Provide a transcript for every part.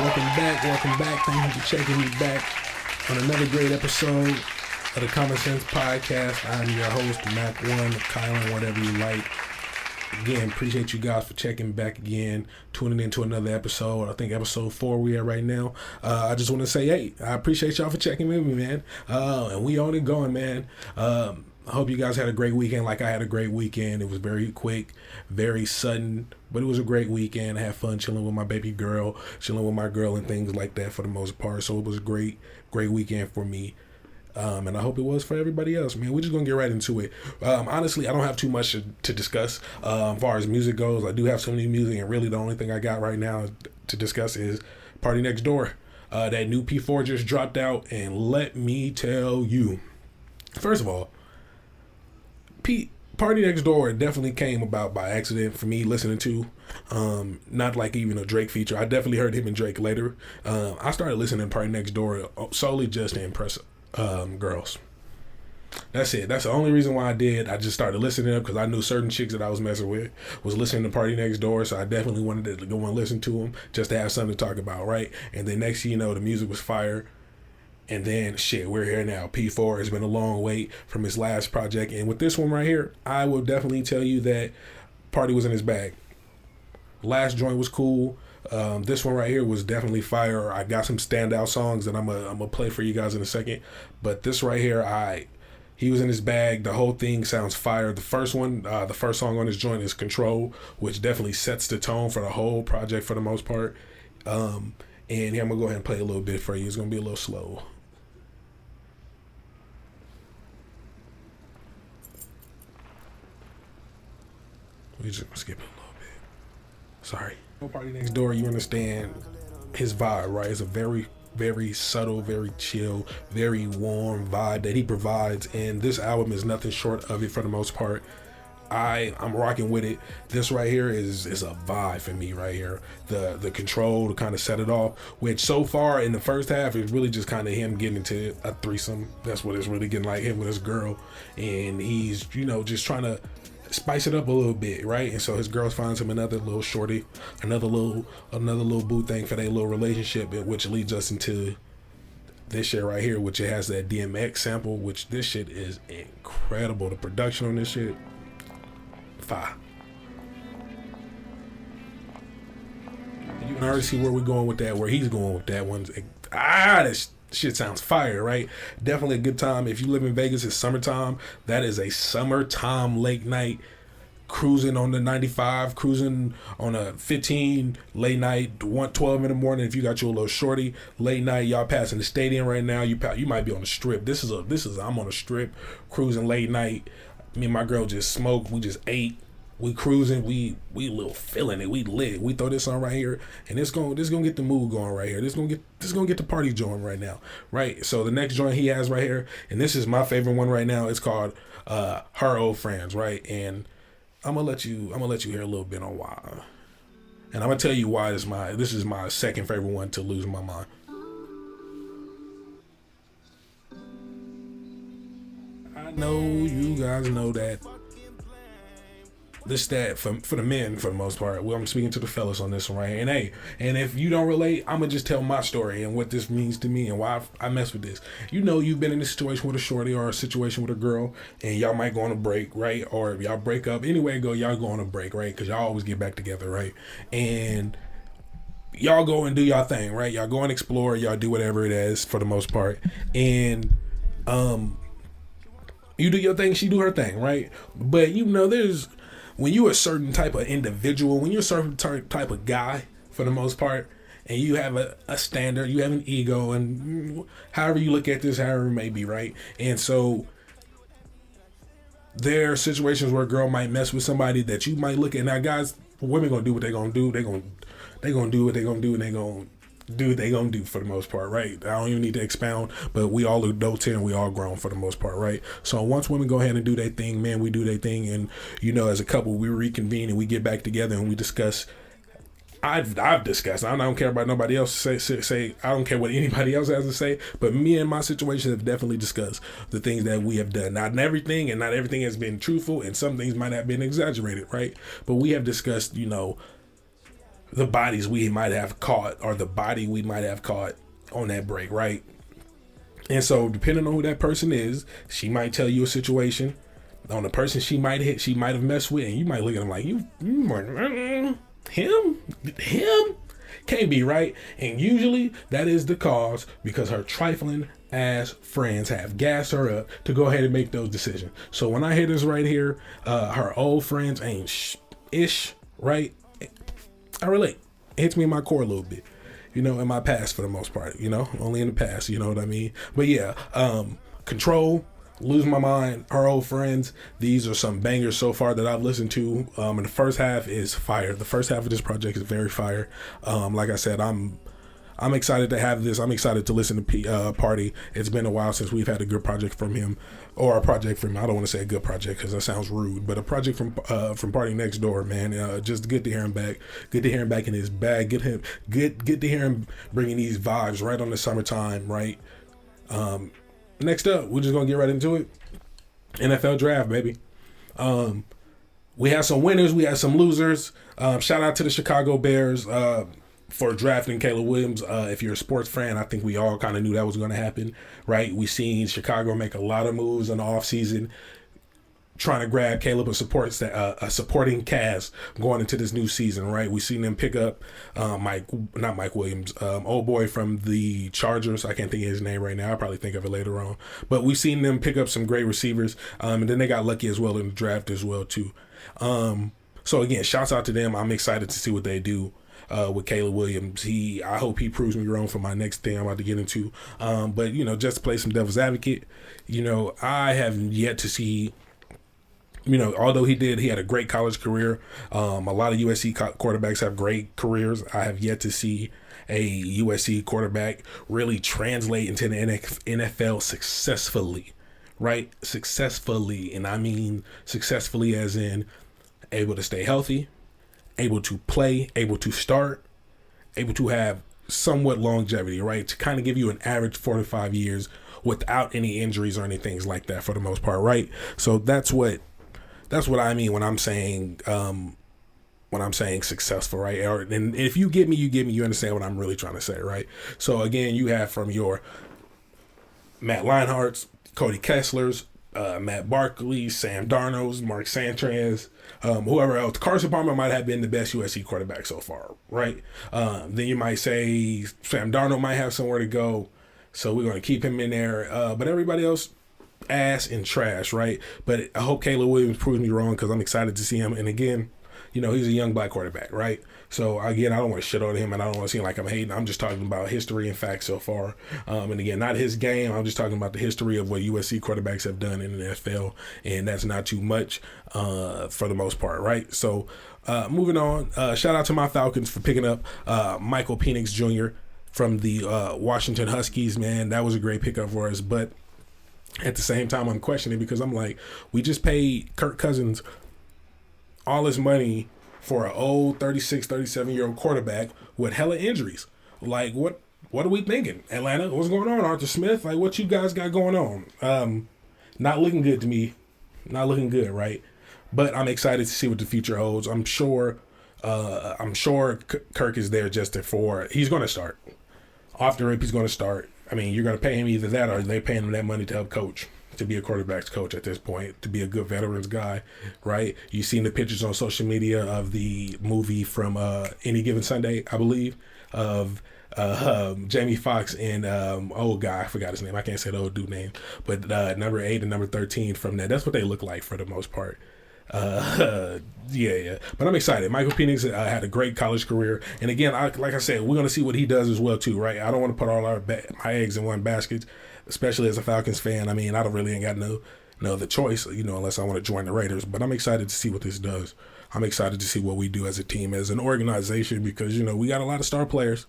Welcome back. Thank you for checking me back on another great episode of the Common Sense Podcast. I'm your host, Mac1, Kylan, whatever you like. Again, appreciate you guys for checking back again, tuning into another episode. I think episode 4 we are right now. I just want to say, hey, I appreciate y'all for checking with me, man. And we on it going, man. I hope you guys had a great weekend like I had a great weekend. It was very quick, very sudden, but it was a great weekend. I had fun chilling with my baby girl, chilling with my girl and things like that for the most part. So it was a great weekend for me. And I hope it was for everybody else, man. We're just going to get right into it. Honestly, I don't have too much to discuss as far as music goes. I do have some new music, and really the only thing I got right now to discuss is Party Next Door. That new P4 just dropped out, and let me tell you, first of all, Party Next Door definitely came about by accident for me listening to. Not like even a Drake feature. I definitely heard him and Drake later. I started listening to Party Next Door solely just to impress girls. That's it. That's the only reason why I did. I just started listening to them because I knew certain chicks that I was messing with was listening to Party Next Door, so I definitely wanted to go and listen to them just to have something to talk about, right? And then next thing you know, the music was fire. And then, we're here now. P4 has been a long wait from his last project. And with this one right here, I will definitely tell you that Party was in his bag. Last joint was cool. This one right here was definitely fire. I got some standout songs that I'm gonna play for you guys in a second. But this right here, he was in his bag. The whole thing sounds fire. The first one, the first song on this joint is Control, which definitely sets the tone for the whole project for the most part. And here I'm gonna go ahead and play a little bit for you. It's gonna be a little slow. We just gonna skip it a little bit. Sorry. Party Next Door, you understand his vibe, right? It's a very, very subtle, very chill, very warm vibe that he provides, and this album is nothing short of it for the most part. I'm rocking with it. This right here is a vibe for me right here. The Control to kind of set it off, which so far in the first half is really just kind of him getting into a threesome. That's what it's really getting, like him with his girl, and he's just trying to spice it up a little bit, right? And so his girl finds him another little shorty, another little boo thing for their little relationship, which leads us into this shit right here, which it has that DMX sample, which this shit is incredible. The production on this shit, fire. You can already see where we're going with that, where he's going with that one. This shit sounds fire, right? Definitely a good time. If you live in Vegas, it's summertime. That is a summertime late night cruising on the 95, cruising on a 15 late night, 1:12 in the morning. If you got your little shorty late night, y'all passing the stadium right now. You might be on the strip. This is I'm on a strip cruising late night. Me and my girl just smoked. We just ate. We cruising, we little feeling it, we lit. We throw this on right here, and this gonna get the mood going right here. This gonna get the party joint right now, right? So the next joint he has right here, and this is my favorite one right now. It's called Her Old Friends, right? And I'm gonna let you hear a little bit on why, and I'm gonna tell you why this is my second favorite one to lose my mind. I know you guys know that. That for the men for the most part. Well, I'm speaking to the fellas on this one right here. And if you don't relate, I'm gonna just tell my story and what this means to me and why I mess with this. You've been in a situation with a shorty or a situation with a girl, and y'all might go on a break, right? Or if y'all break up, anyway, y'all go on a break, right? Because y'all always get back together, right? And y'all go and do y'all thing, right? Y'all go and explore, y'all do whatever it is for the most part, and you do your thing, she do her thing, right? But there's when you're a certain type of individual, when you're a certain type of guy, for the most part, and you have a standard, you have an ego, and however you look at this, however it may be, right? And so there are situations where a girl might mess with somebody that you might look at. Now, guys, women gonna do what they gonna do. They gonna do what they gonna do, and they gonna do what they gonna do for the most part, right? I don't even need to expound, but we all adults here and we all grown for the most part, right? So once women go ahead and do their thing, man, we do their thing, and as a couple, we reconvene and we get back together and we discuss. I've discussed. I don't care about nobody else say. I don't care what anybody else has to say. But me and my situation have definitely discussed the things that we have done. Not everything has been truthful, and some things might have been exaggerated, right? But we have discussed, the bodies we might have caught or the body we might have caught on that break, right? And so, depending on who that person is, she might tell you a situation on the person she might have messed with, and you might look at them like, you him can't be right. And usually that is the cause, because her trifling ass friends have gassed her up to go ahead and make those decisions. So when I hear this right here, her old friends ain't ish, right? I relate. It hits me in my core a little bit, in my past for the most part, only in the past, you know what I mean? But yeah, Control, Lose My Mind, Her Old Friends. These are some bangers so far that I've listened to. And the first half is fire. The first half of this project is very fire. Like I said, I'm excited to have this. I'm excited to listen to Party. It's been a while since we've had a good project from him, or a project from him. I don't want to say a good project because that sounds rude, but a project from Party Next Door, man. Just good to hear him back. Good to hear him back in his bag. Good to hear him bringing these vibes right on the summertime, right? Next up, we're just gonna get right into it. NFL draft, baby. We have some winners. We have some losers. Shout out to the Chicago Bears for drafting Caleb Williams. If you're a sports fan, I think we all kind of knew that was going to happen, right? We seen Chicago make a lot of moves in the offseason trying to grab Caleb a supporting cast going into this new season, right? We seen them pick up Mike Williams, old boy from the Chargers. I can't think of his name right now. I'll probably think of it later on. But we've seen them pick up some great receivers, and then they got lucky as well in the draft as well too. So again, shouts out to them. I'm excited to see what they do with Caleb Williams. I hope he proves me wrong for my next thing I'm about to get into. But just to play some devil's advocate, I have yet to see. Although he had a great college career. A lot of USC quarterbacks have great careers. I have yet to see a USC quarterback really translate into the NFL successfully, right? Successfully, and I mean successfully as in able to stay healthy, able to play, able to start, able to have somewhat longevity, right? To kind of give you an average 4 to 5 years without any injuries or anything like that for the most part, right? So that's what I mean when I'm saying successful, right? And if you get me, you understand what I'm really trying to say, right? So again, you have from your Matt Leinart's, Cody Kessler's, Matt Barkley, Sam Darnold's, Mark Sanchez, whoever else. Carson Palmer might have been the best USC quarterback so far, right? Then you might say Sam Darnold might have somewhere to go, so we're going to keep him in there. But everybody else, ass and trash, right? But I hope Caleb Williams proves me wrong, because I'm excited to see him. And again, he's a young black quarterback, right? So again, I don't want to shit on him, and I don't want to seem like I'm hating. I'm just talking about history and facts so far. And again, not his game. I'm just talking about the history of what USC quarterbacks have done in the NFL, and that's not too much for the most part, right? So moving on, shout out to my Falcons for picking up Michael Penix Jr. from the Washington Huskies, man. That was a great pickup for us, but at the same time, I'm questioning, because I'm like, we just paid Kirk Cousins all this money for an old 36, 37-year-old quarterback with hella injuries. Like, what are we thinking? Atlanta, what's going on? Arthur Smith, like, what you guys got going on? Not looking good to me. Not looking good, right? But I'm excited to see what the future holds. I'm sure Kirk is there just he's going to start. Off the rip, he's going to start. I mean, you're going to pay him either that, or they're paying him that money to help coach, to be a quarterback's coach at this point, to be a good veterans guy, right? You've seen the pictures on social media of the movie from Any Given Sunday, I believe, of Jamie Foxx and old guy, I forgot his name. I can't say the old dude name, but number 8 and number 13 from that. That's what they look like for the most part. Yeah. But I'm excited. Michael Penix had a great college career, and again, like I said, we're gonna see what he does as well too, right? I don't want to put all my eggs in one basket, especially as a Falcons fan. I mean, I don't really ain't got no other choice, unless I want to join the Raiders. But I'm excited to see what this does. I'm excited to see what we do as a team, as an organization, because we got a lot of star players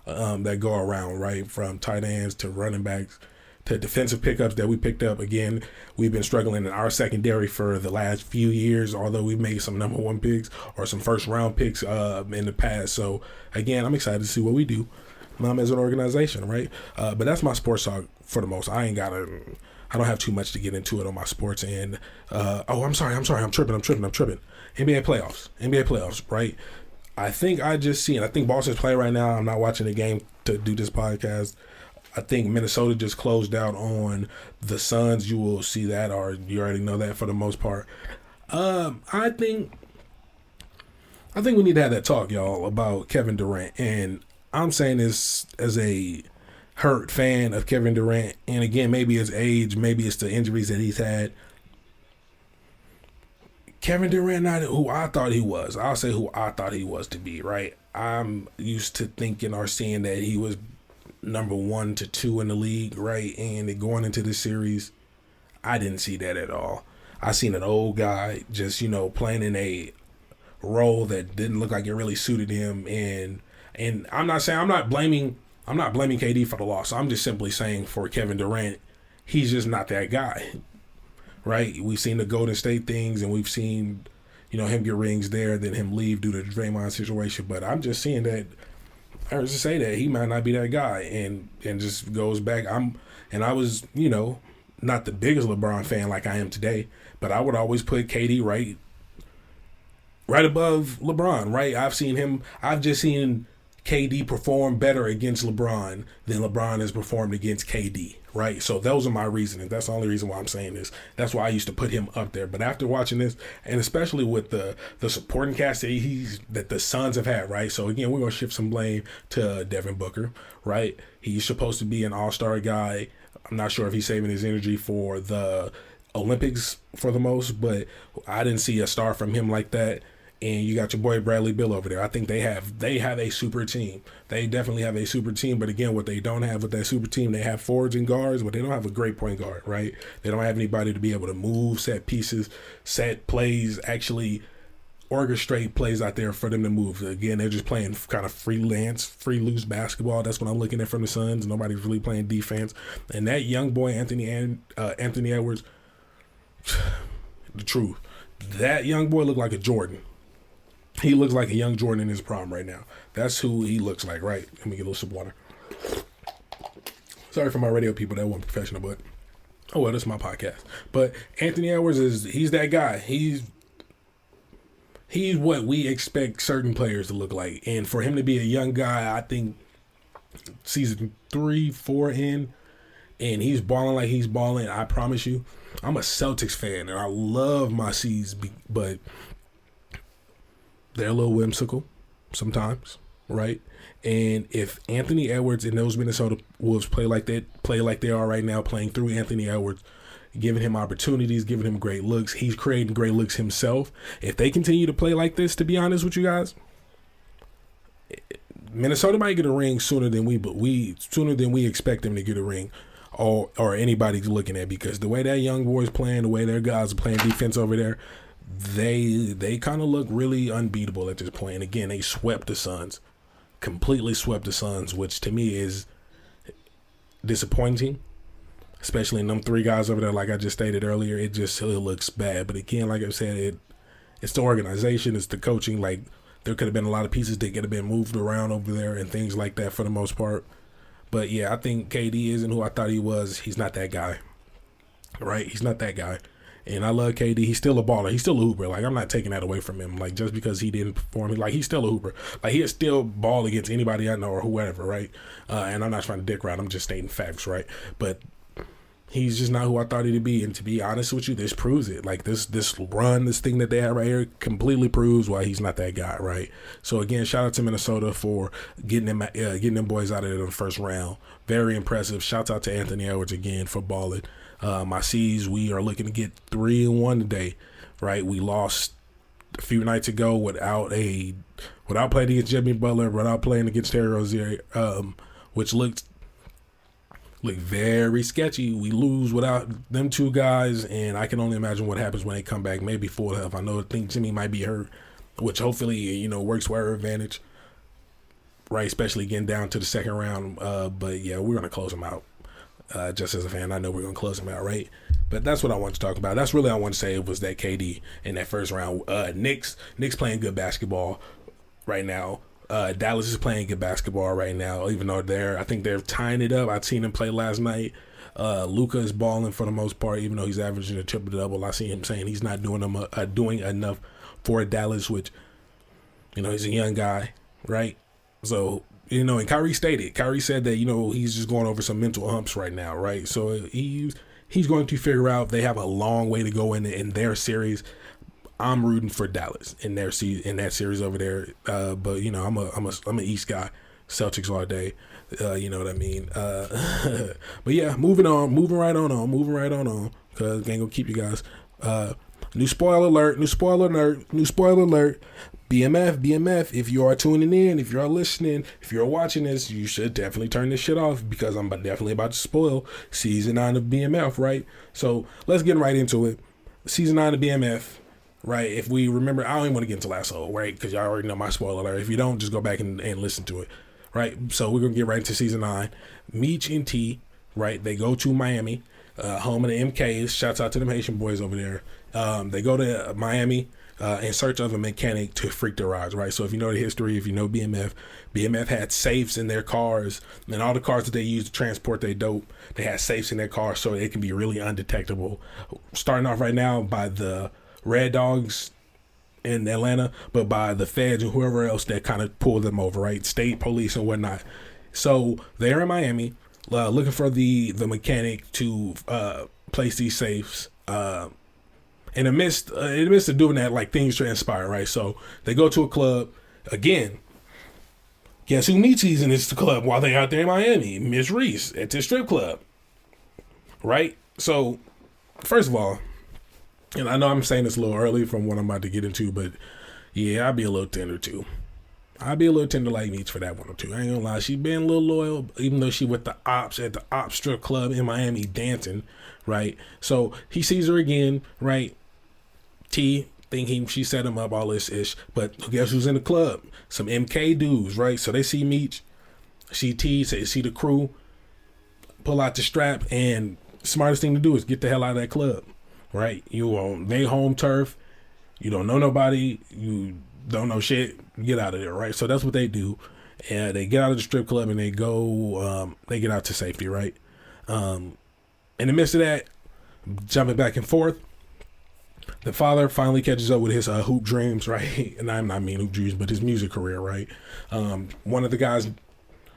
that go around, right? From tight ends to running backs to defensive pickups that we picked up. Again, we've been struggling in our secondary for the last few years, although we made some number 1 picks or some first round picks in the past. So again, I'm excited to see what we do as an organization, right? But that's my sports talk for the most. I don't have too much to get into it on my sports end. I'm sorry. I'm tripping. NBA playoffs, right? I think I think Boston's playing right now. I'm not watching the game to do this podcast. I think Minnesota just closed out on the Suns. You will see that, or you already know that for the most part. I think we need to have that talk, y'all, about Kevin Durant. And I'm saying this as a hurt fan of Kevin Durant. And again, maybe his age, maybe it's the injuries that he's had. Kevin Durant, not who I thought he was. I'll say who I thought he was to be, right? I'm used to thinking or seeing that he was number 1 to 2 in the league, right? And going into the series, I didn't see that at all. I seen an old guy just, playing in a role that didn't look like it really suited him. And I'm not blaming KD for the loss. I'm just simply saying for Kevin Durant, he's just not that guy. Right? We've seen the Golden State things, and we've seen, him get rings there, then him leave due to the Draymond situation. But I'm just seeing that, I was to say that he might not be that guy, and just goes back. I was, not the biggest LeBron fan like I am today, but I would always put KD right above LeBron. Right? I've just seen KD perform better against LeBron than LeBron has performed against KD, right? So those are my reasoning. That's the only reason why I'm saying this. That's why I used to put him up there. But after watching this, and especially with the supporting cast that the Suns have had, right? So again, we're going to shift some blame to Devin Booker, right? He's supposed to be an all-star guy. I'm not sure if he's saving his energy for the Olympics for the most, but I didn't see a star from him like that. And you got your boy Bradley Beal over there. I think they have a super team. They definitely have a super team. But again, what they don't have with that super team, they have forwards and guards, but they don't have a great point guard, right? They don't have anybody to be able to move, set pieces, set plays, actually orchestrate plays out there for them to move. Again, they're just playing kind of free loose basketball. That's what I'm looking at from the Suns. Nobody's really playing defense. And that young boy, Anthony Edwards, the truth, that young boy looked like a Jordan. He looks like a young Jordan in his prime right now. That's who he looks like, right? Let me get a little sip of water. Sorry for my radio people that weren't professional, but oh well, this is my podcast. But Anthony Edwards he's that guy. He's what we expect certain players to look like. And for him to be a young guy, I think season 3, 4 in, and he's balling like he's balling. I promise you, I'm a Celtics fan, and I love my C's, but they're a little whimsical sometimes, right? And if Anthony Edwards and those Minnesota Wolves play like they are right now, playing through Anthony Edwards, giving him opportunities, giving him great looks, he's creating great looks himself. If they continue to play like this, to be honest with you guys, Minnesota might get a ring sooner than we expect them to get a ring, or anybody's looking at, because the way that young boy's playing, the way their guys are playing defense over there, they kind of look really unbeatable at this point. And again, they completely swept the Suns, which to me is disappointing, especially in them 3 guys over there. Like I just stated earlier, it looks bad. But again, like I said, it's the organization, it's the coaching. Like, there could have been a lot of pieces that could have been moved around over there and things like that for the most part. But yeah, I think KD isn't who I thought he was. He's not that guy, right? He's not that guy. And I love KD. He's still a baller. He's still a hooper. Like, I'm not taking that away from him. Like, just because he didn't perform, like, he's still a hooper. Like, he'll still ball against anybody I know or whoever, right? And I'm not trying to dick around. I'm just stating facts, right? But he's just not who I thought he'd be. And to be honest with you, this proves it. Like, this thing that they have right here completely proves why he's not that guy, right? So, again, shout out to Minnesota for getting them boys out of there in the first round. Very impressive. Shouts out to Anthony Edwards again for balling. My C's, we are looking to get 3-1 today, right? We lost a few nights ago without playing against Jimmy Butler, without playing against Terry Rozier, which looked very sketchy. We lose without them 2 guys, and I can only imagine what happens when they come back, maybe full health. I think Jimmy might be hurt, which hopefully, works to our advantage, right? Especially getting down to the second round. But yeah, we're going to close them out. Just as a fan, I know we're going to close them out, right? But that's what I want to talk about. That's really all I want to say was that KD in that first round. Knicks playing good basketball right now. Dallas is playing good basketball right now, even though I think they're tying it up. I've seen them play last night. Luka is balling for the most part, even though he's averaging a triple-double. I see him saying he's not doing enough for Dallas, which, He's a young guy, right? So, and Kyrie said that, he's just going over some mental humps right now, right? So he's going to figure out they have a long way to go in their series. I'm rooting for Dallas in that series over there. But I'm an East guy, Celtics all day. You know what I mean? But yeah, moving right on, because I ain't gonna keep you guys. New spoiler alert. BMF, if you are tuning in, if you are listening, if you're watching this, you should definitely turn this shit off, because I'm definitely about to spoil season 9 of BMF, right? So let's get right into it. Season 9 of BMF, right? If we remember, I don't even want to get into last episode, right? Because y'all already know my spoiler alert. If you don't, just go back and listen to it, right? So we're going to get right into season 9. Meech and T, right? They go to Miami, home of the MKs. Shouts out to them Haitian boys over there. They go to Miami in search of a mechanic to freak their rides, right? So if you know the history, if you know BMF had safes in their cars, and all the cars that they use to transport their dope, they had safes in their cars so it can be really undetectable. Starting off right now by the Red Dogs in Atlanta, but by the feds and whoever else that kind of pulled them over, right? State police and whatnot. So they're in Miami looking for the mechanic to place these safes. In the midst of doing that, like, things transpire, right? So they go to a club again. Guess who meets these in this club while they're out there in Miami? Miss Reese at this strip club, right? So first of all, and I know I'm saying this a little early from what I'm about to get into, but yeah, I'd be a little tender too. I'd be a little tender like Meech for that one or two. I ain't gonna lie, she been a little loyal, even though she with the ops at the ops strip club in Miami dancing, right? So he sees her again, right? T thinking she set him up, all this ish, but guess who's in the club? Some MK dudes, right? So they see Meech, see T, see the crew, pull out the strap, and smartest thing to do is get the hell out of that club, right? You on they home turf, you don't know nobody, you don't know shit, get out of there, right? So that's what they do, and they get out of the strip club and they go, they get out to safety, right? In the midst of that, jumping back and forth, the father finally catches up with his hoop dreams, right? And I mean hoop dreams, but his music career, right? One of the guys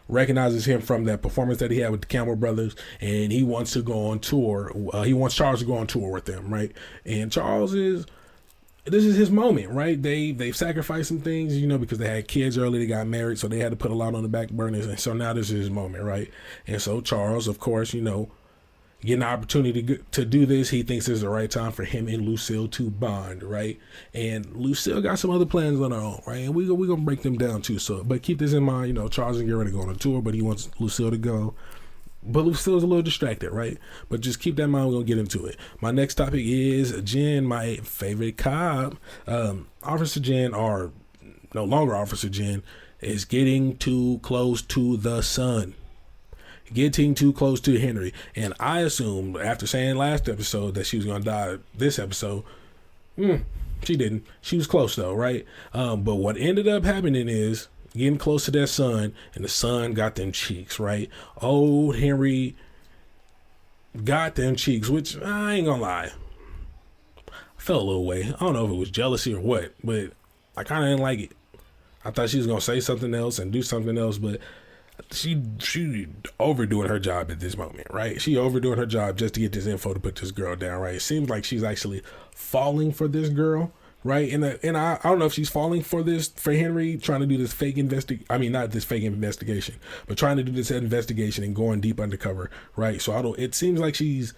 recognizes him from that performance that he had with the Campbell Brothers, and he wants to go on tour. He wants Charles to go on tour with them, right? And this is his moment, right? They've sacrificed some things, because they had kids early, they got married, so they had to put a lot on the back burners, and so now this is his moment, right? And so Charles, of course, getting the opportunity to do this, he thinks it's the right time for him and Lucille to bond, right? And Lucille got some other plans on her own, right? And we're gonna break them down too. So, but keep this in mind, Charles is getting ready to go on a tour, but he wants Lucille to go. But Lucille's a little distracted, right? But just keep that in mind, we're gonna get into it. My next topic is Jen, my favorite cop. Officer Jen, or no longer Officer Jen, is getting too close to the sun. Getting too close to Henry. And I assumed, after saying last episode that she was going to die this episode, she didn't. She was close though, right? But what ended up happening is getting close to that sun, and the sun got them cheeks, right? Old Henry got them cheeks, which I ain't gonna lie, I felt a little way. I don't know if it was jealousy or what, but I kind of didn't like it. I thought she was going to say something else and do something else, but she overdoing her job at this moment, right? She overdoing her job just to get this info to put this girl down, right? It seems like she's actually falling for this girl, right? And I don't know if she's falling for Henry, trying to do this fake not this fake investigation, but trying to do this investigation and going deep undercover, right? So it seems like she's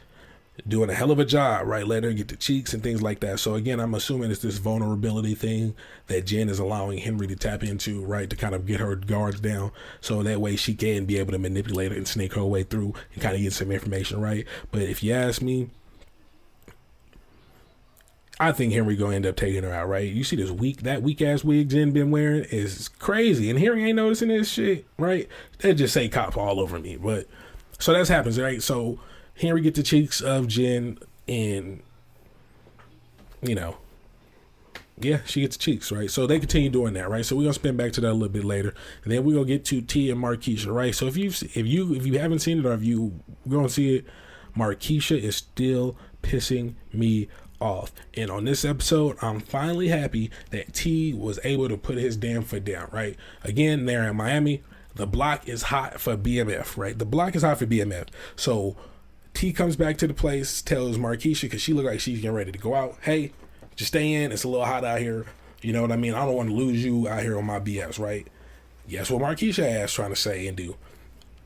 doing a hell of a job, right? Let her get the cheeks and things like that. So again, I'm assuming it's this vulnerability thing that Jen is allowing Henry to tap into, right? To kind of get her guards down. So that way she can be able to manipulate it and sneak her way through and kind of get some information, right? But if you ask me, I think Henry gonna end up taking her out, right? You see that weak ass wig Jen been wearing is crazy. And Henry ain't noticing this shit, right? They just say cop all over me. But so that happens, right? So Henry get the cheeks of Jen, and she gets the cheeks, right? So they continue doing that, right? So we're gonna spin back to that a little bit later, and then we're gonna get to T and Markeisha, right? So if you haven't seen it, or if you gonna see it, Markeisha is still pissing me off. And on this episode, I'm finally happy that T was able to put his damn foot down, right? Again, they're in Miami. The block is hot for BMF, right? The block is hot for BMF. So T comes back to the place, tells Markeisha, because she looked like she's getting ready to go out, hey, just stay in. It's a little hot out here. You know what I mean? I don't want to lose you out here on my BS, right? Guess what Markeisha ass trying to say and do?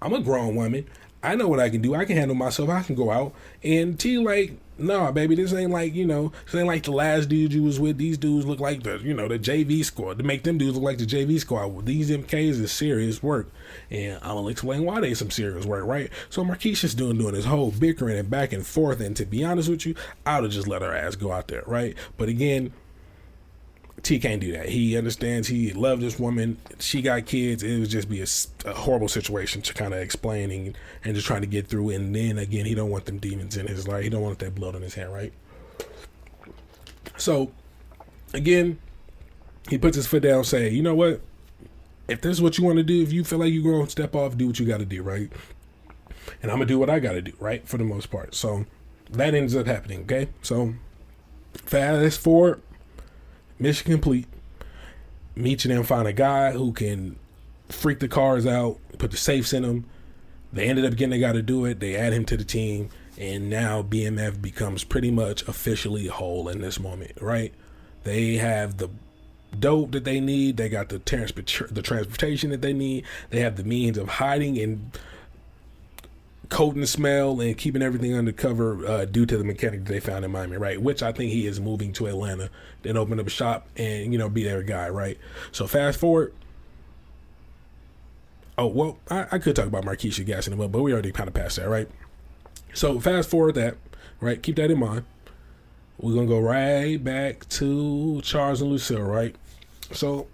I'm a grown woman. I know what I can do. I can handle myself. I can go out. And T like, nah, baby, this ain't like, this ain't like the last dude you was with. These dudes look like the JV squad. To make them dudes look like the JV squad. These MKs is serious work. And I'm gonna explain why they some serious work, right? So Markeisha's doing this whole bickering and back and forth. And to be honest with you, I would have just let her ass go out there, right? But again, T can't do that. He understands. He loved this woman. She got kids. It would just be a horrible situation to kind of explain and just trying to get through. And then again, he don't want them demons in his life. He don't want that blood on his hand, right? So again, he puts his foot down, saying, you know what? If this is what you want to do, if you feel like you're going to step off, do what you got to do, right? And I'm going to do what I got to do, right? For the most part. So that ends up happening, okay? So fast forward. Mission complete. Meech and them find a guy who can freak the cars out, put the safes in them. They ended up getting the guy to do it. They add him to the team, and now BMF becomes pretty much officially whole in this moment, right? They have the dope that they need. They got the transportation that they need. They have the means of hiding and coating the smell and keeping everything undercover due to the mechanic that they found in Miami, right? Which I think he is moving to Atlanta, then open up a shop and, be their guy, right? So fast forward. Oh, well, I could talk about Markeisha gassing him up, but we already kind of passed that, right? So fast forward that, right? Keep that in mind. We're going to go right back to Charles and Lucille, right? So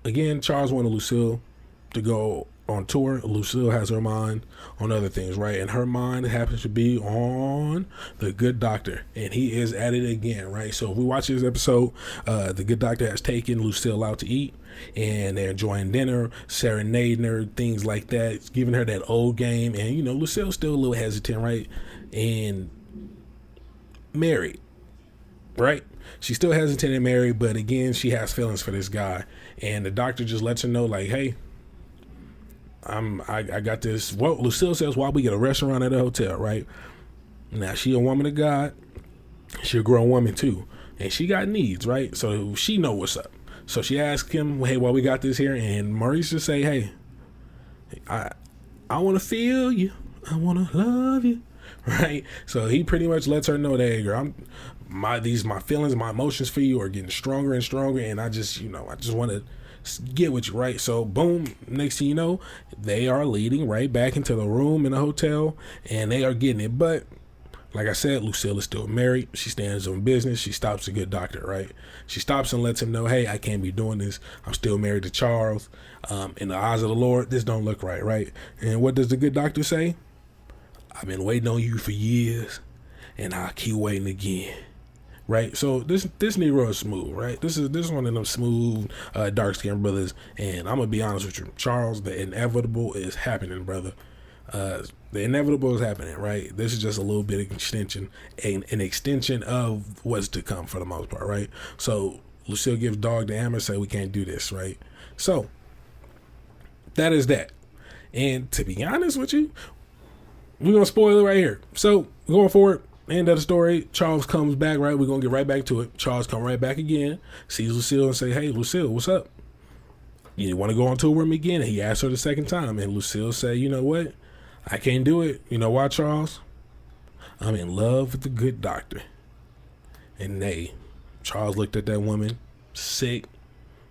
again, Charles wanted Lucille to go on tour. Lucille has her mind on other things, right? And her mind happens to be on the good doctor, and he is at it again, right? So if we watch this episode, the good doctor has taken Lucille out to eat, and they're enjoying dinner, serenading her, things like that, giving her that old game. And Lucille's still a little hesitant, right? And married, right? She's still hesitant and married, but again, she has feelings for this guy, and the doctor just lets her know, like, hey, I got this. Well, Lucille says, why we get a restaurant at a hotel, right? Now, she a woman of God. She a grown woman too. And she got needs, right? So she know what's up. So she asked him, hey, well, we got this here. And Maurice just say, hey, I want to feel you. I want to love you. Right? So he pretty much lets her know that, hey, girl, my feelings, my emotions for you are getting stronger and stronger. And I just want to get with you, right? So boom, next thing you know, they are leading right back into the room in the hotel, and they are getting it. But like I said, Lucille is still married. She stands on business. She stops a good doctor, right? She stops and lets him know, hey, I can't be doing this. I'm still married to Charles. In the eyes of the Lord, this don't look right, right? And what does the good doctor say? I've been waiting on you for years, and I'll keep waiting again. Right, so this Negro is smooth, right? This is one of them smooth, dark skinned brothers, and I'm gonna be honest with you, Charles. The inevitable is happening, brother. The inevitable is happening, right? This is just a little bit of extension, an extension of what's to come for the most part, right? So Lucille gives dog the hammer, say we can't do this, right? So that is that. And to be honest with you, we're gonna spoil it right here. So going forward. End of the story. Charles comes back, right? We're going to get right back to it. Charles come right back again, sees Lucille and say, hey, Lucille, what's up? You want to go on tour with me again? And he asked her the second time, and Lucille said, you know what? I can't do it. You know why, Charles? I'm in love with the good doctor. And Charles looked at that woman, sick,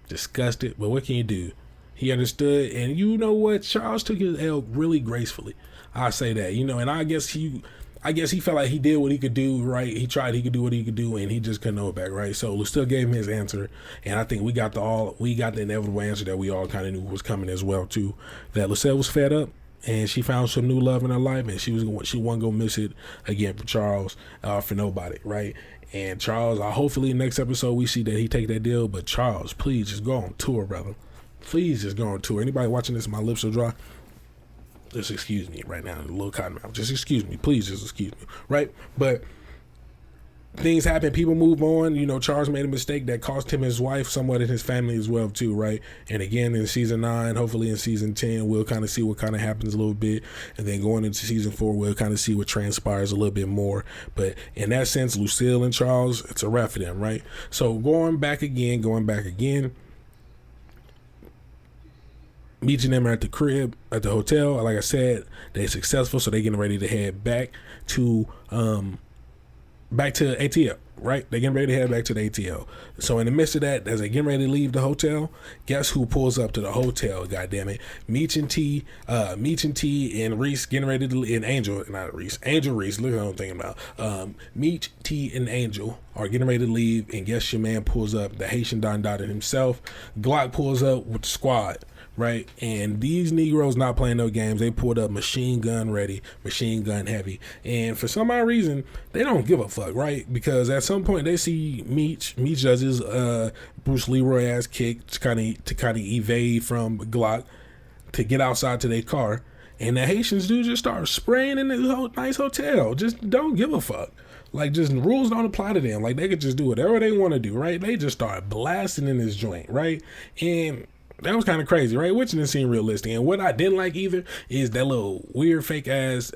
disgusted, but what can you do? He understood, and you know what? Charles took his L really gracefully. I say that, and I guess he felt like he did what he could do, right? He could do what he could do, and he just couldn't know it back, right? So Lucille gave him his answer, and I think we got the inevitable answer that we all kind of knew was coming as well too. That Lucille was fed up, and she found some new love in her life, and she wasn't gonna miss it again for Charles, for nobody, right? And Charles, hopefully next episode we see that he take that deal. But Charles, please just go on tour, brother. Please just go on tour. Anybody watching this, my lips are dry. Just excuse me right now, a little cotton mouth. Just excuse me, please. Just excuse me, right? But things happen, people move on. You know, Charles made a mistake that cost him his wife, somewhat in his family as well too, right? And again, in season 9, hopefully in season 10, we'll kind of see what kind of happens a little bit, and then going into season 4, we'll kind of see what transpires a little bit more. But in that sense, Lucille and Charles, it's a wrap for them, right? So going back again, meeting them at the crib, at the hotel. Like I said, they're successful, so they're getting ready to head back to ATL, right? They're getting ready to head back to the ATL. So in the midst of that, as they getting ready to leave the hotel, guess who pulls up to the hotel? God damn it. Meech and T and Reese getting ready to, and Angel, not Reese, Angel Reese, look what I'm thinking about. Meech, T, and Angel are getting ready to leave, and guess your man pulls up, the Haitian Don Dada himself. Glock pulls up with the squad. Right, and these Negroes not playing no games. They pulled up machine gun ready, machine gun heavy, and for some odd reason they don't give a fuck, right? Because at some point they see Meech does his Bruce Leroy ass kick to kind of evade from Glock to get outside to their car, and the Haitians do just start spraying in this nice hotel. Just don't give a fuck. Like, just rules don't apply to them. Like, they could just do whatever they want to do, right? They just start blasting in this joint, right? And that was kind of crazy, right? Which didn't seem realistic. And what I didn't like either is that little weird fake ass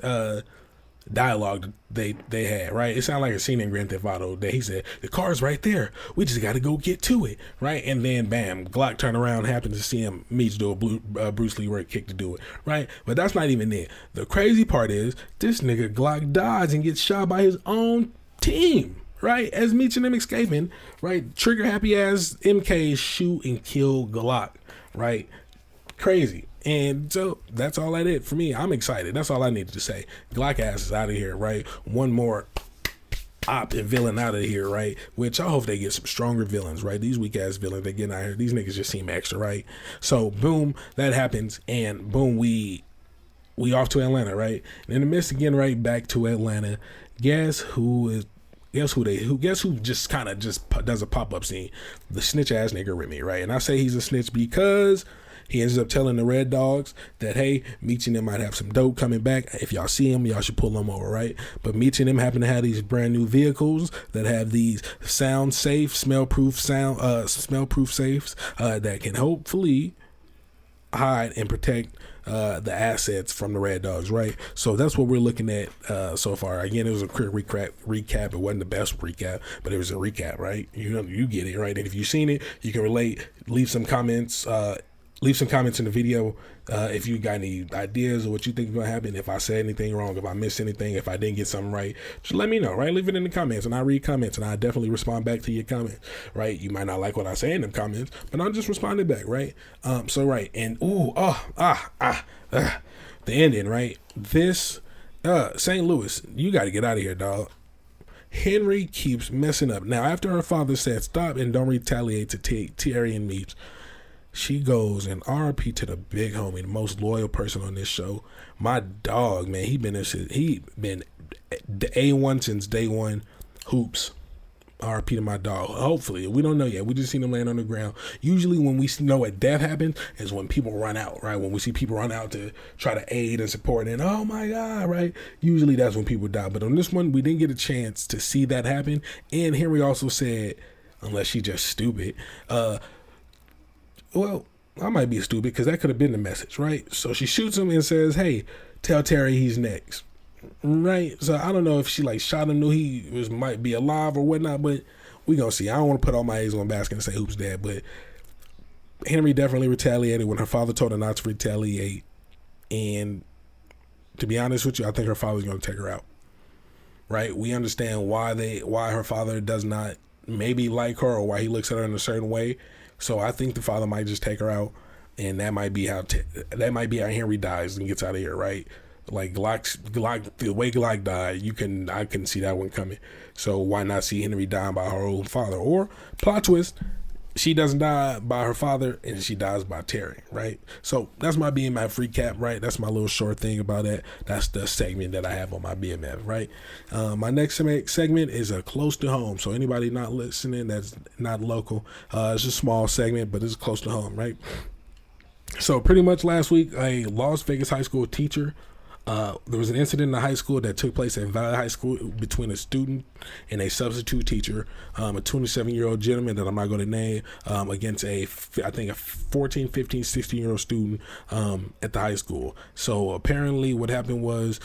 dialogue they had, right? It sounded like a scene in Grand Theft Auto that he said, the car's right there, we just got to go get to it, right? And then bam, Glock turned around, happened to see him Meech do a Bruce Leroy kick to do it, right? But that's not even it. The crazy part is this nigga Glock dies and gets shot by his own team, right? As Meech and them escaping, right? Trigger happy ass MKs shoot and kill Glock, right? Crazy. And so that's all I did for me. I'm excited. That's all I needed to say. Glock ass is out of here, right? One more op and villain out of here, right? Which I hope they get some stronger villains, right? These weak ass villains they getting out here. These niggas just seem extra, right? So boom, that happens, and boom, we off to Atlanta, right? And in the midst of getting right back to Atlanta, guess who just kind of just does a pop-up scene? The snitch ass nigga Remy, right? And I say he's a snitch because he ends up telling the Red Dogs that, hey, Meech and them might have some dope coming back. If y'all see him, y'all should pull them over, right? But Meech and them happen to have these brand new vehicles that have these sound safe, smell-proof safes that can hopefully hide and protect the assets from the Red Dogs, right? So that's what we're looking at so far. Again, it was a quick recap. It wasn't the best recap, but it was a recap, right? You get it, right? And if you've seen it, you can relate. Leave some comments in the video if you got any ideas of what you think is going to happen. If I said anything wrong, if I missed anything, if I didn't get something right, just let me know, right? Leave it in the comments, and I read comments, and I definitely respond back to your comments, right? You might not like what I say in them comments, but I'll just respond back, right? So right, and the ending, right? This St. Louis, you got to get out of here, dog. Henry keeps messing up. Now, after her father said stop and don't retaliate to Terry and Meech, she goes and RP to the big homie, the most loyal person on this show. My dog, man, he been the A1 since day one. Hoops. RP to my dog. Hopefully, we don't know yet. We just seen him laying on the ground. Usually when we know a death happens is when people run out, right? When we see people run out to try to aid and support, and oh my God, right? Usually that's when people die. But on this one, we didn't get a chance to see that happen. And Henry also said, unless she just stupid, well, I might be stupid because that could have been the message, right? So she shoots him and says, hey, tell Terry he's next, right? So I don't know if she shot him, knew he might be alive or whatnot, but we gonna see. I don't want to put all my eggs on one basket and say Hoop's dead, but Henry definitely retaliated when her father told her not to retaliate. And to be honest with you, I think her father's gonna take her out, right? We understand why her father does not maybe like her or why he looks at her in a certain way. So I think the father might just take her out, and that might be how Henry dies and gets out of here, right? Like Glock, the way Glock died, I can see that one coming. So why not see Henry dying by her own father? Or plot twist, she doesn't die by her father and she dies by Terry, right? So that's my BMF recap, right? That's my little short thing about that. That's the segment that I have on my BMF, right? My next segment is a close to home. So anybody not listening that's not local, it's a small segment, but it's close to home, right? So pretty much last week, a Las Vegas high school teacher There was an incident in the high school that took place at Valley High School between a student and a substitute teacher, a 27-year-old gentleman that I'm not going to name, against I think a 14, 15, 16-year-old student at the high school. So apparently what happened was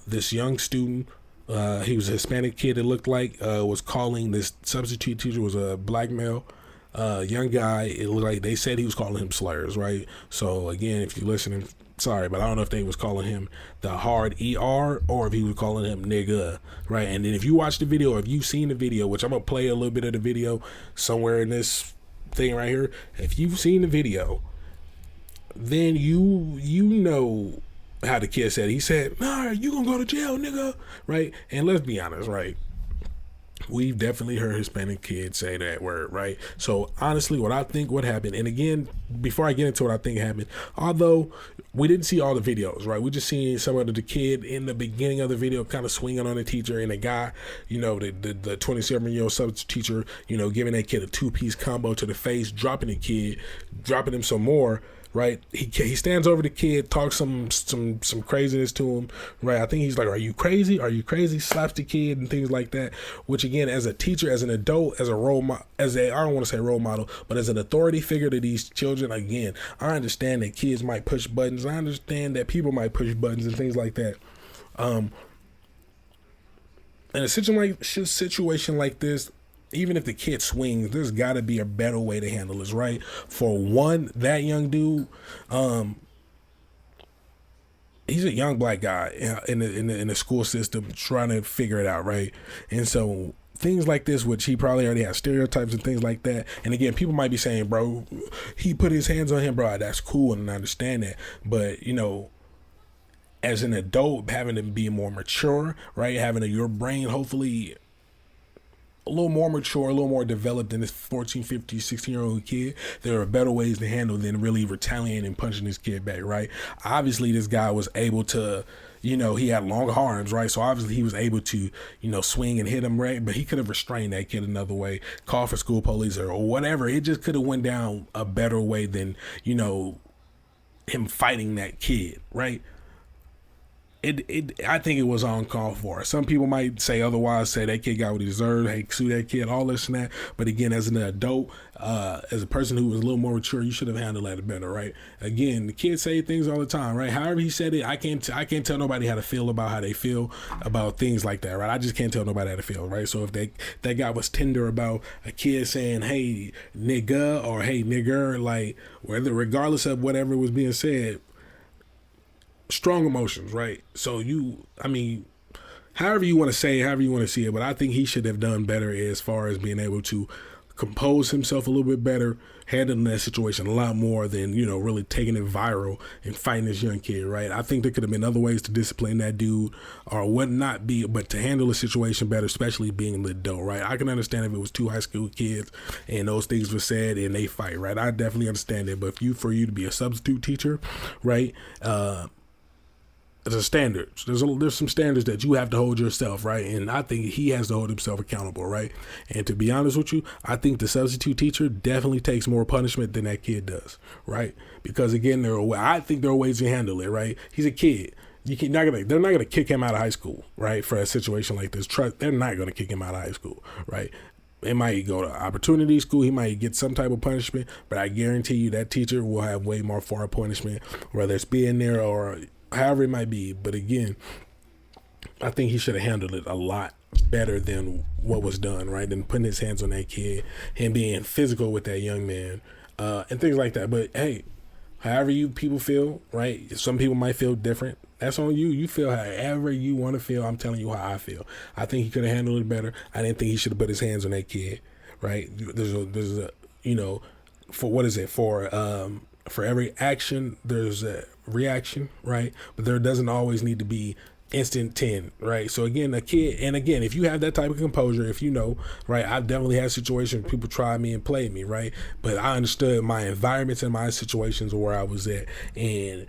this young student, he was a Hispanic kid, it looked like, was calling this substitute teacher, was a black male, young guy. It looked like they said he was calling him slurs, right? So again, if you're listening, sorry, but I don't know if they was calling him the hard ER or if he was calling him nigga, right? And then if you watch the video, or if you've seen the video, which I'm gonna play a little bit of the video somewhere in this thing right here. If you've seen the video, then you know how the kid said. He said, "Nah, you gonna go to jail, nigga," right? And let's be honest, right? We've definitely heard Hispanic kids say that word, right? So honestly, what I think what happened, and again, before I get into what I think happened, although we didn't see all the videos, right? We just seen some of the kid in the beginning of the video kind of swinging on the teacher, and the guy, the 27-year-old substitute teacher, giving that kid a 2-piece combo to the face, dropping him some more. Right, he stands over the kid, talks some craziness to him. Right, I think he's like, "Are you crazy? Are you crazy?" Slaps the kid and things like that. Which again, as a teacher, as an adult, as a role model, I don't want to say role model, but as an authority figure to these children, again, I understand that kids might push buttons. I understand that people might push buttons and things like that. In a situation like this, even if the kid swings, there's got to be a better way to handle this, right? For one, that young dude, he's a young black guy in the school system trying to figure it out, right? And so things like this, which he probably already has stereotypes and things like that. And again, people might be saying, "Bro, he put his hands on him, bro." That's cool, and I understand that, but as an adult, having to be more mature, right? Having your brain hopefully a little more mature, a little more developed than this 14, 15, 16-year-old kid, there are better ways to handle than really retaliating and punching this kid back, right? Obviously, this guy was able to, he had long arms, right? So obviously he was able to, swing and hit him, right? But he could have restrained that kid another way, called for school police or whatever. It just could have went down a better way than, him fighting that kid, right? I think it was uncalled for. Some people might say otherwise, say that kid got what he deserved, hey, sue that kid, all this and that. But again, as an adult, as a person who was a little more mature, you should have handled that better, right? Again, the kids say things all the time, right? However he said it, I can't tell nobody how to feel about how they feel about things like that, right? I just can't tell nobody how to feel, right? So if that guy was tender about a kid saying, "Hey, nigga," or "Hey, nigger," like regardless of whatever was being said, strong emotions, right? So however you want to say it, however you want to see it, but I think he should have done better as far as being able to compose himself a little bit better, handling that situation a lot more than, really taking it viral and fighting this young kid, right? I think there could have been other ways to discipline that dude or what not be, but to handle the situation better, especially being the adult, right? I can understand if it was 2 high school kids and those things were said and they fight, right? I definitely understand it, but for you to be a substitute teacher, right? There's standards. There's some standards that you have to hold yourself, right? And I think he has to hold himself accountable, right? And to be honest with you, I think the substitute teacher definitely takes more punishment than that kid does, right? Because again, I think there are ways to handle it, right? He's a kid. They're not gonna kick him out of high school, right? For a situation like this, they're not gonna kick him out of high school, right? They might go to opportunity school. He might get some type of punishment, but I guarantee you that teacher will have way more far punishment, whether it's being there or however it might be. But again, I think he should have handled it a lot better than what was done, right? Than putting his hands on that kid, him being physical with that young man, and things like that. But hey, however people feel, right? Some people might feel different. That's on you. You feel however you want to feel. I'm telling you how I feel. I think he could have handled it better. I didn't think he should have put his hands on that kid, right? There's a for what is it? For every action, there's a reaction, right? But there doesn't always need to be instant 10, right? So again, if you have that type of composure, if right, I've definitely had situations where people try me and play me, right? But I understood my environments and my situations where I was at, and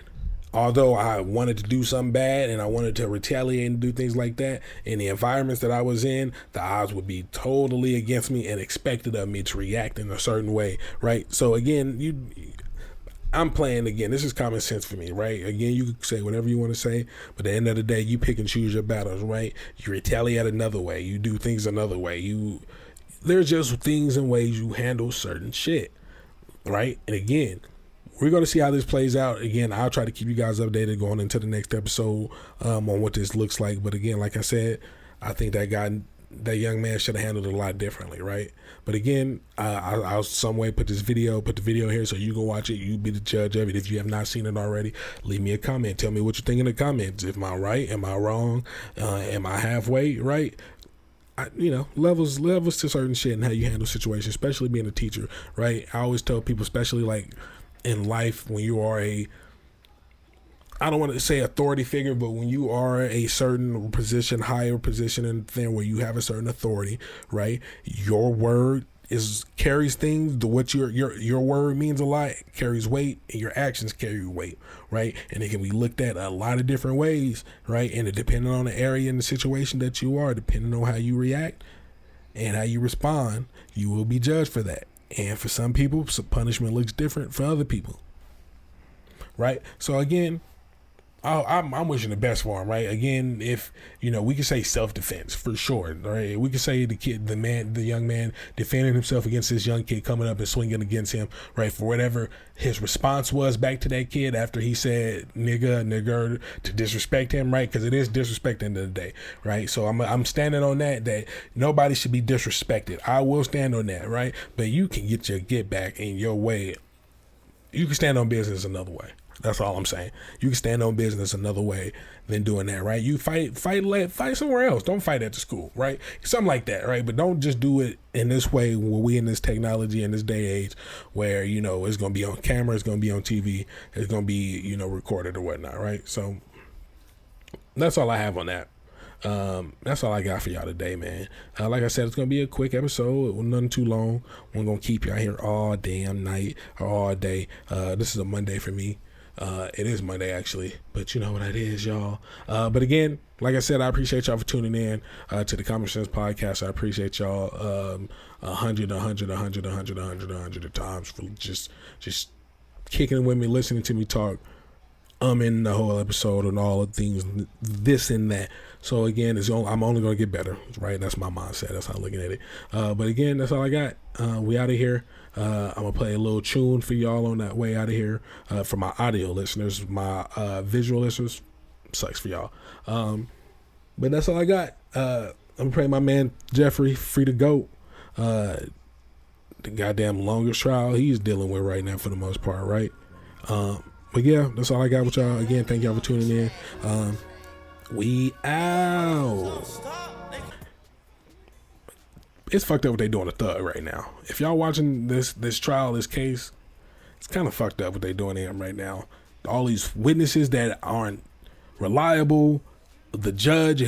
although I wanted to do something bad and I wanted to retaliate and do things like that, in the environments that I was in, the odds would be totally against me and expected of me to react in a certain way, right? So again, I'm playing again. This is common sense for me, right? Again, you can say whatever you want to say, but at the end of the day, you pick and choose your battles, right? You retaliate another way. You do things another way. There's just things and ways you handle certain shit, right? And again, we're going to see how this plays out. Again, I'll try to keep you guys updated going into the next episode on what this looks like. But again, like I said, I think that young man should have handled it a lot differently, right? But again, I'll some way put the video here so you can watch it. You be the judge of it. If you have not seen it already, leave me a comment. Tell me what you think in the comments. Am I right? Am I wrong? Am I halfway right? Levels to certain shit and how you handle situations, especially being a teacher, right? I always tell people, especially like in life, when you are I don't want to say authority figure, but when you are a certain position, higher position in thing where you have a certain authority, right? Your word carries things. What your word means a lot, carries weight, and your actions carry weight, right? And it can be looked at a lot of different ways, right? And depending on the area and the situation that you are, depending on how you react and how you respond, you will be judged for that. And for some people, punishment looks different for other people, right? So again, I'm wishing the best for him, right? Again, if we can say self-defense for sure, right? We can say the young man defending himself against this young kid coming up and swinging against him, right? For whatever his response was back to that kid after he said nigger to disrespect him, right? Because it is disrespect at the end of the day, right? So I'm standing on that nobody should be disrespected. I will stand on that, right? But you can get your get back in your way. You can stand on business another way. That's all I'm saying. You can stand on business another way than doing that, right? You fight somewhere else. Don't fight at the school, right? Something like that, right? But don't just do it in this way where we in this technology in this day and age where, it's going to be on camera, it's going to be on TV, it's going to be, recorded or whatnot, right? So that's all I have on that. That's all I got for y'all today, man. Like I said, it's gonna be a quick episode, nothing too long. We're gonna keep y'all here all damn night or all day. This is a Monday for me. It is Monday actually, but you know what it is, y'all. But again, like I said, I appreciate y'all for tuning in to the Common Sense Podcast. I appreciate y'all 100 times for just kicking it with me, listening to me talk. In the whole episode and all the things, this and that. So again, I'm only going to get better, right? That's my mindset. That's how I'm looking at it. But again, that's all I got. We out of here. I'm going to play a little tune for y'all on that way out of here. For my audio listeners, my visual listeners, sucks for y'all. But that's all I got. I'm going to pray my man Jeffrey, free to go. The goddamn longest trial he's dealing with right now for the most part, right? But yeah, that's all I got with y'all. Again, thank y'all for tuning in. We out. It's fucked up what they doing to Thug right now. If y'all watching this trial, this case, it's kind of fucked up what they doing to him right now. All these witnesses that aren't reliable. The judge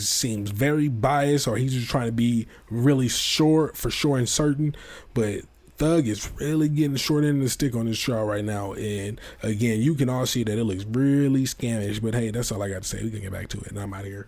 seems very biased, or he's just trying to be really sure and certain. But Thug is really getting short end of the stick on this trial right now. And again, you can all see that it looks really scamish. But hey, that's all I got to say. We can get back to it. And I'm out of here.